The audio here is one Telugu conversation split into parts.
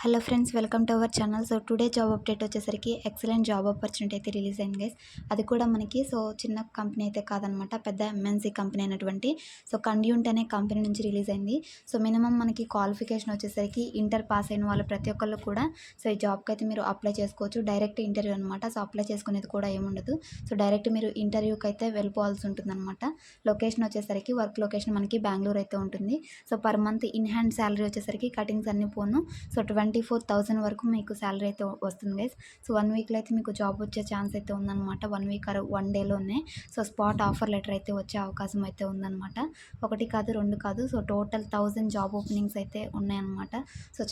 Hello friends, welcome to our channel. So today job update వచ్చేసరికి ఎక్సలెంట్ జాబ్ ఆపర్చునిటీ అయితే రిలీజ్ అయింది గైస్. అది కూడా మనకి చిన్న కంపెనీ అయితే కాదనమాట, పెద్ద ఎంఎన్సీ కంపెనీ అయినటువంటి కండ్యూంట్ అనే కంపెనీ నుంచి రిలీజ్ అయింది. మినిమం మనకి క్వాలిఫికేషన్ వచ్చేసరికి ఇంటర్ పాస్ అయిన వాళ్ళు ప్రతి ఒక్కళ్ళు కూడా ఈ జాబ్కి అయితే మీరు అప్లై చేసుకోవచ్చు. డైరెక్ట్ ఇంటర్వ్యూ అనమాట. అప్లై చేసుకునేది కూడా ఏముండదు. డైరెక్ట్ మీరు ఇంటర్వ్యూకి అయితే వెళ్ళిపోవాల్సి ఉంటుంది అనమాట. లొకేషన్ వచ్చేసరికి వర్క్ లొకేషన్ మనకి బెంగళూరు అయితే ఉంటుంది. Per month in hand salary వచ్చేసరికి కటింగ్స్ అన్ని పోను 24,000 వరకు మీకు శాలరీ అయితే వస్తుంది గైస్. 1 వీక్లో అయితే మీకు జాబ్ వచ్చే ఛాన్స్ అయితే ఉందన్నమాట. 1 వీక్ ఆర్ 1 డేలోనే స్పాట్ ఆఫర్ లెటర్ అయితే వచ్చే అవకాశం అయితే ఉందన్నమాట. 1 కాదు 2 కాదు, టోటల్ 1000 జాబ్ ఓపెనింగ్స్ అయితే ఉన్నాయన్నమాట.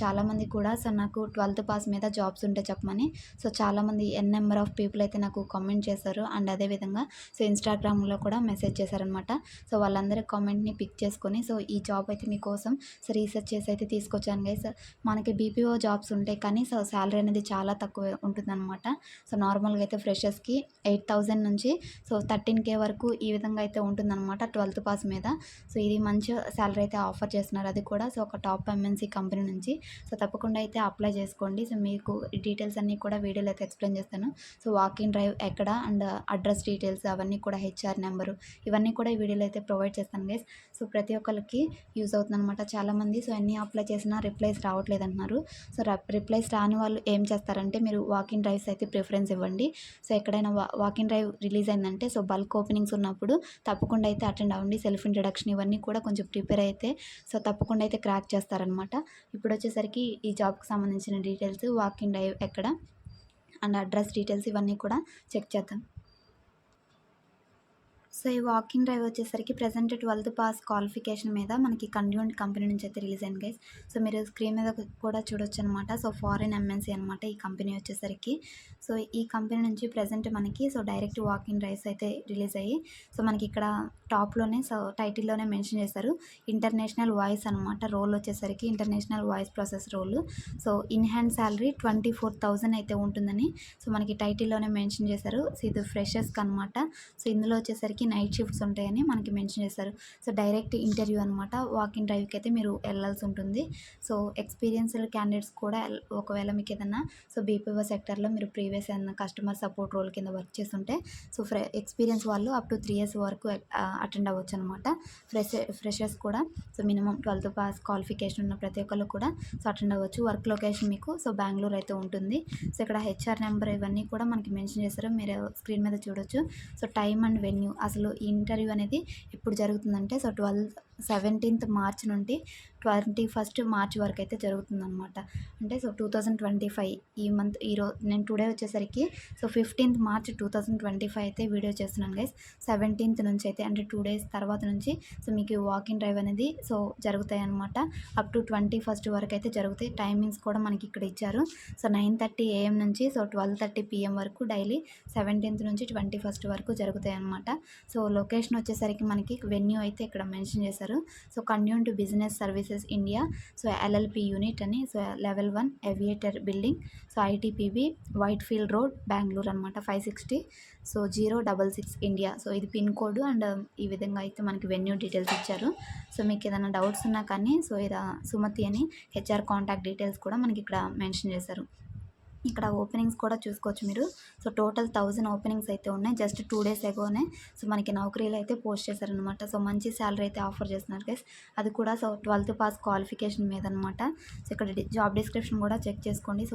చాలామంది కూడా నాకు 12th పాస్ మీద జాబ్స్ ఉంటే చెప్పమని చాలామంది నెంబర్ ఆఫ్ పీపుల్ అయితే నాకు కామెంట్ చేశారు. అండ్ అదేవిధంగా ఇన్స్టాగ్రామ్లో కూడా మెసేజ్ చేశారనమాట. వాళ్ళందరి కామెంట్ని పిక్ చేసుకొని ఈ జాబ్ అయితే మీకోసం రీసెర్చ్ చేసి అయితే తీసుకొచ్చాను గైస్. మనకి బీపీఓ జాబ్స్ ఉంటాయి కానీ శాలరీ అనేది చాలా తక్కువ ఉంటుందన్నమాట. నార్మల్గా అయితే ఫ్రెషర్స్కి 8,000 నుంచి 13K వరకు ఈ విధంగా అయితే ఉంటుందన్నమాట 12th పాస్ మీద. ఇది మంచి శాలరీ అయితే ఆఫర్ చేస్తున్నారు. అది కూడా ఒక టాప్ ఎంఎన్సీ కంపెనీ నుంచి. తప్పకుండా అయితే అప్లై చేసుకోండి. మీకు డీటెయిల్స్ అన్నీ కూడా వీడియోలో అయితే ఎక్స్ప్లెయిన్ చేస్తాను. వాక్ ఇన్ డ్రైవ్ ఎక్కడ అండ్ అడ్రస్ డీటెయిల్స్ అవన్నీ కూడా హెచ్ఆర్ నెంబరు ఇవన్నీ కూడా ఈ వీడియోలో అయితే ప్రొవైడ్ చేస్తాను గైస్. ప్రతి ఒక్కరికి యూజ్ అవుతుంది అనమాట. చాలామంది ఎన్ని అప్లై చేసినా రిప్లైస్ రావట్లేదు అంటున్నారు. రిప్లైస్ రాని వాళ్ళు ఏం చేస్తారంటే మీరు వాక్ ఇన్ డ్రైవ్స్ అయితే ప్రిఫరెన్స్ ఇవ్వండి. ఎక్కడైనా వాక్ ఇన్ డ్రైవ్ రిలీజ్ అయిందంటే బల్క్ ఓపెనింగ్స్ ఉన్నప్పుడు తప్పకుండా అయితే అటెండ్ అవ్వండి. సెల్ఫ్ ఇంట్రడక్షన్ ఇవన్నీ కూడా కొంచెం ప్రిపేర్ అయితే తప్పకుండా అయితే క్రాక్ చేస్తారనమాట. ఇప్పుడు వచ్చేసరికి ఈ జాబ్కి సంబంధించిన డీటెయిల్స్, వాక్ ఇన్ డ్రైవ్ ఎక్కడ అండ్ అడ్రస్ డీటెయిల్స్ ఇవన్నీ కూడా చెక్ చేద్దాం. ఈ వాకింగ్ డ్రైవ్ వచ్చేసరికి ప్రజెంట్ 12th పాస్ క్వాలిఫికేషన్ మీద మనకి కండ్యూంట్ కంపెనీ నుంచి అయితే రిలీజ్ అయింది గైస్. మీరు స్క్రీన్ మీద కూడా చూడొచ్చు అనమాట. ఫారిన్ ఎంఎన్సీ అనమాట ఈ కంపెనీ వచ్చేసరికి. ఈ కంపెనీ నుంచి ప్రజెంట్ మనకి డైరెక్ట్ వాకింగ్ డ్రైవ్స్ అయితే రిలీజ్ అయ్యి మనకి ఇక్కడ టాప్లోనే టైటిల్లోనే మెన్షన్ చేశారు ఇంటర్నేషనల్ వాయిస్ అనమాట. రోల్ వచ్చేసరికి international voice process role. In hand salary 24,000 అయితే ఉంటుందని మనకి టైటిల్లోనే మెన్షన్ చేశారు. ఇది ఫ్రెషర్స్కి అనమాట. ఇందులో వచ్చేసరికి నైట్ షిఫ్ట్స్ ఉంటాయని మనకి మెన్షన్ చేశారు. డైరెక్ట్ ఇంటర్వ్యూ అనమాట. వాకింగ్ డ్రైవ్కి అయితే మీరు వెళ్ళాల్సి ఉంటుంది. ఎక్స్పీరియన్స్డ్ క్యాండిడేట్స్ కూడా ఒకవేళ మీకు ఏదన్నా బీపీఓ సెక్టర్లో మీరు ప్రీవియస్ ఏదన్నా కస్టమర్ సపోర్ట్ రోల్ కింద వర్క్ చేస్తుంటే ఎక్స్పీరియన్స్ వాళ్ళు అప్ టు 3 years వరకు అటెండ్ అవ్వచ్చు అనమాట. ఫ్రెషర్స్ కూడా మినిమం 12th పాస్ క్వాలిఫికేషన్ ఉన్న ప్రతి ఒక్కళ్ళు కూడా అటెండ్ అవ్వచ్చు. వర్క్ లొకేషన్ మీకు బెంగళూరు అయితే ఉంటుంది. ఇక్కడ హెచ్ఆర్ నెంబర్ ఇవన్నీ కూడా మనకి మెన్షన్ చేశారు. మీరు స్క్రీన్ మీద చూడొచ్చు. టైమ్ అండ్ వెన్యూ, అసలు ఈ ఇంటర్వ్యూ అనేది ఎప్పుడు జరుగుతుందంటే 17th మార్చ్ నుండి 21st మార్చ్ వరకు అయితే జరుగుతుందన్నమాట. అంటే 2025 ఈ మంత్ నేను టుడే వచ్చేసరికి 15th మార్చ్ 2025 అయితే వీడియో చేస్తున్నాను గైస్. 17th నుంచి అయితే అంటే 2 days తర్వాత నుంచి మీకు వాకింగ్ డ్రైవ్ అనేది జరుగుతాయి అనమాట. అప్ టు 21st వరకు అయితే జరుగుతాయి. టైమింగ్స్ కూడా మనకి ఇక్కడ ఇచ్చారు. 9:30 AM నుంచి 12:30 PM వరకు డైలీ 17th నుంచి 21st వరకు జరుగుతాయి అనమాట. లొకేషన్ వచ్చేసరికి మనకి వెన్యూ అయితే ఇక్కడ మెన్షన్ చేశారు. Conduent Business Services India LLP unit అని level 1 Aviator Building ITPB Whitefield Road Bengaluru అనమాట 560 066 ఇండియా. ఇది పిన్ కోడ్ అండ్ ఈ విధంగా అయితే మనకి వెన్యూ డీటెయిల్స్ ఇచ్చారు. మీకు ఏదైనా డౌట్స్ ఉన్నా కానీ ఇలా సుమతి అని హెచ్ఆర్ కాంటాక్ట్ డీటెయిల్స్ కూడా మనకి ఇక్కడ మెన్షన్ చేశారు. ఇక్కడ ఓపెనింగ్స్ కూడా చూసుకోవచ్చు మీరు. టోటల్ 1000 ఓపెనింగ్స్ అయితే ఉన్నాయి. జస్ట్ 2 days ఎగోనే మనకి నౌకరీలు అయితే పోస్ట్ చేశారనమాట. మంచి శాలరీ అయితే ఆఫర్ చేస్తున్నారు గైస్. అది కూడా 12th పాస్ క్వాలిఫికేషన్ మీద అనమాట. ఇక్కడ జాబ్ డిస్క్రిప్షన్ కూడా చెక్ చేసుకోండి.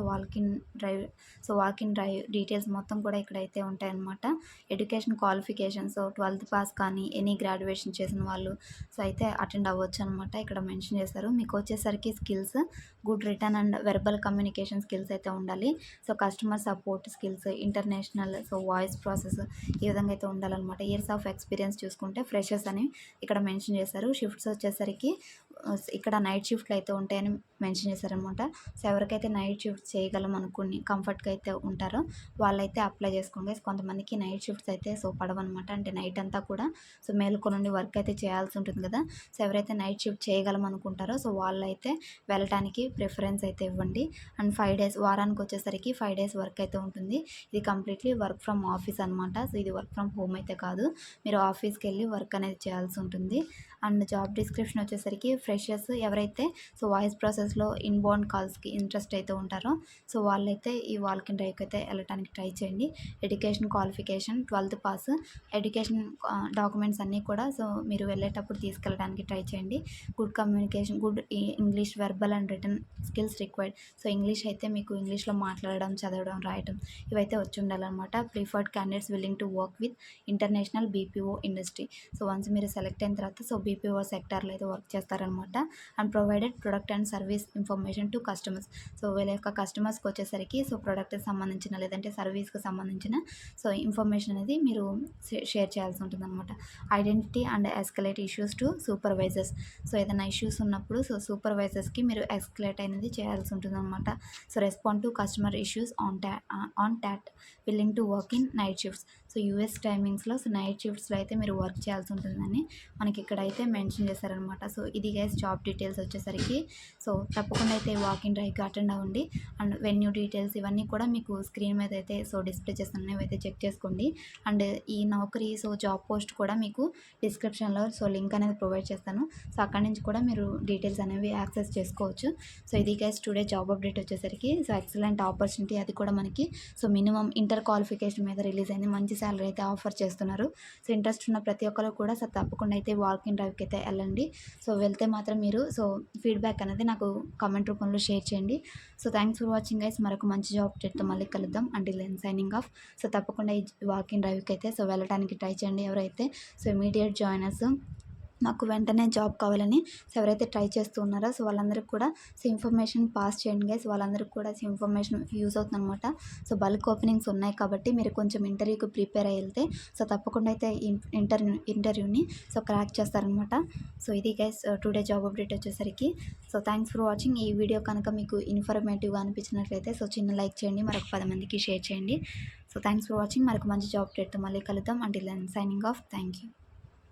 వాక్ ఇన్ డ్రైవ్ డీటెయిల్స్ మొత్తం కూడా ఇక్కడైతే ఉంటాయన్నమాట. ఎడ్యుకేషన్ క్వాలిఫికేషన్ 12th పాస్ కానీ ఎనీ గ్రాడ్యుయేషన్ చేసిన వాళ్ళు అయితే అటెండ్ అవ్వచ్చు అనమాట. ఇక్కడ మెన్షన్ చేశారు. మీకు వచ్చేసరికి skills good return and verbal communication skills అయితే ఉండాలి. Customer support skills, international voice process ఈ విధంగా అయితే ఉండాలన్నమాట. ఇయర్స్ ఆఫ్ ఎక్స్పీరియన్స్ చూసుకుంటే ఫ్రెషర్స్ అని ఇక్కడ మెన్షన్ చేశారు. షిఫ్ట్స్ వచ్చేసరికి ఇక్కడ నైట్ షిఫ్ట్లు అయితే ఉంటాయని మెన్షన్ చేశారనమాట. ఎవరికైతే నైట్ షిఫ్ట్ చేయగలం అనుకుని కంఫర్ట్గా అయితే ఉంటారో వాళ్ళైతే అప్లై చేసుకోండి. కొంతమందికి నైట్ షిఫ్ట్స్ అయితే పడవన్నమాట. అంటే నైట్ అంతా కూడా మేలుకొని నుండి వర్క్ అయితే చేయాల్సి ఉంటుంది కదా. ఎవరైతే నైట్ షిఫ్ట్ చేయగలం అనుకుంటారో వాళ్ళైతే వెళ్ళటానికి ప్రిఫరెన్స్ అయితే ఇవ్వండి. అండ్ 5 days వారానికి వచ్చేసరికి 5 days వర్క్ అయితే ఉంటుంది. ఇది కంప్లీట్లీ వర్క్ ఫ్రమ్ ఆఫీస్ అనమాట. ఇది వర్క్ ఫ్రమ్ హోమ్ అయితే కాదు. మీరు ఆఫీస్కి వెళ్ళి వర్క్ అనేది చేయాల్సి ఉంటుంది. అండ్ జాబ్ డిస్క్రిప్షన్ వచ్చేసరికి ఫ్రెషర్స్ ఎవరైతే సో వాయిస్ ప్రాసెస్లో ఇన్బౌండ్ కాల్స్కి ఇంట్రెస్ట్ అయితే ఉంటారో సో వాళ్ళైతే ఈ వాక్ ఇన్ డ్రైవ్కి అయితే వెళ్ళటానికి ట్రై చేయండి. Education qualification 12th pass, education documents అన్నీ కూడా సో మీరు వెళ్ళేటప్పుడు తీసుకెళ్ళడానికి ట్రై చేయండి. Good communication, good English verbal and written skills required. So English అయితే మీకు ఇంగ్లీష్లో మాట్లాడడం, చదవడం, రాయడం ఇవైతే వచ్చి ఉండాలన్నమాట. Preferred candidates willing to work with international BPO industry. So once మీరు సెలెక్ట్ అయిన తర్వాత సో బీపీఓ సెక్టార్లో అయితే వర్క్ చేస్తారనమాట. And provided product and service information to customers. So వీళ్ళ యొక్క కస్టమర్స్కి వచ్చేసరికి సో ప్రోడక్ట్కి సంబంధించిన లేదంటే సర్వీస్కి సంబంధించిన సో ఇన్ఫర్మేషన్ అనేది మీరు షేర్ చేయాల్సి ఉంటుంది అనమాట. Identity and escalate issues to supervisors. So ఏదైనా ఇష్యూస్ ఉన్నప్పుడు సో సూపర్వైజర్స్కి మీరు ఎస్కలేట్ అనేది చేయాల్సి ఉంటుంది అనమాట. So respond to customer issues on TAT willing to work in night shifts. So US టైమింగ్స్లో సో నైట్ షిఫ్ట్స్లో అయితే మీరు వర్క్ చేయాల్సి ఉంటుందని మనకి ఇక్కడైతే మెన్షన్ చేశారనమాట. సో ఇది గైస్ జాబ్ డీటెయిల్స్ వచ్చేసరికి. సో తప్పకుండా అయితే వాక్ ఇన్ డ్రైవ్కి అటెండ్ అవ్వండి. అండ్ వెన్యూ డీటెయిల్స్ ఇవన్నీ కూడా మీకు స్క్రీన్ మీద అయితే సో డిస్ప్లే చేస్తున్నాయి, అయితే చెక్ చేసుకోండి. అండ్ ఈ నౌకరీ సో జాబ్ పోస్ట్ కూడా మీకు డిస్క్రిప్షన్లో సో లింక్ అనేది ప్రొవైడ్ చేస్తాను. సో అక్కడి నుంచి కూడా మీరు డీటెయిల్స్ అనేవి యాక్సెస్ చేసుకోవచ్చు. సో ఇది గైస్ టుడే జాబ్ అప్డేట్ వచ్చేసరికి. సో ఎక్సలెంట్ ఆపర్చునిటీ, అది కూడా మనకి సో మినిమం ఇంటర్ క్వాలిఫికేషన్ మీద రిలీజ్ అయింది. మంచి శాలరీ అయితే ఆఫర్ చేస్తున్నారు. సో ఇంట్రెస్ట్ ఉన్న ప్రతి ఒక్కరు కూడా సో తప్పకుండా అయితే వాక్ ఇన్ డ్రైవ్కి అయితే వెళ్ళండి. సో వెళ్తే మాత్రం మీరు సో ఫీడ్బ్యాక్ అనేది నాకు కామెంట్ రూపంలో షేర్ చేయండి. So thanks for watching guys. మరొక మంచి జాబ్ అప్డేట్తో మళ్ళీ కలుద్దాం. Until then signing off. So తప్పకుండా ఈ వాక్ ఇన్ డ్రైవ్కి అయితే సో వెళ్ళడానికి ట్రై చేయండి. ఎవరైతే సో ఇమీడియట్ జాయినర్స్ మాకు వెంటనే జాబ్ కావాలని సో ఎవరైతే ట్రై చేస్తూ ఉన్నారో సో వాళ్ళందరికీ కూడా సో ఇన్ఫర్మేషన్ పాస్ చేయండి గైస్. వాళ్ళందరికీ కూడా సో ఇన్ఫర్మేషన్ యూజ్ అవుతుంది అనమాట. సో బల్క్ ఓపెనింగ్స్ ఉన్నాయి కాబట్టి మీరు కొంచెం ఇంటర్వ్యూకి ప్రిపేర్ అయ్యి వెళ్తే సో తప్పకుండా అయితే ఇంటర్వ్యూని సో క్రాక్ చేస్తారనమాట. సో ఇది గైస్ టుడే జాబ్ అప్డేట్ వచ్చేసరికి. So thanks for watching. ఈ వీడియో కనుక మీకు ఇన్ఫర్మేటివ్గా అనిపించినట్లయితే సో చిన్న లైక్ చేయండి, మరొక 10 మందికి షేర్ చేయండి. So thanks for watching. మరొక మంచి జాబ్ అప్డేట్తో మళ్ళీ కలుద్దాం. Until then signing off. Thank you.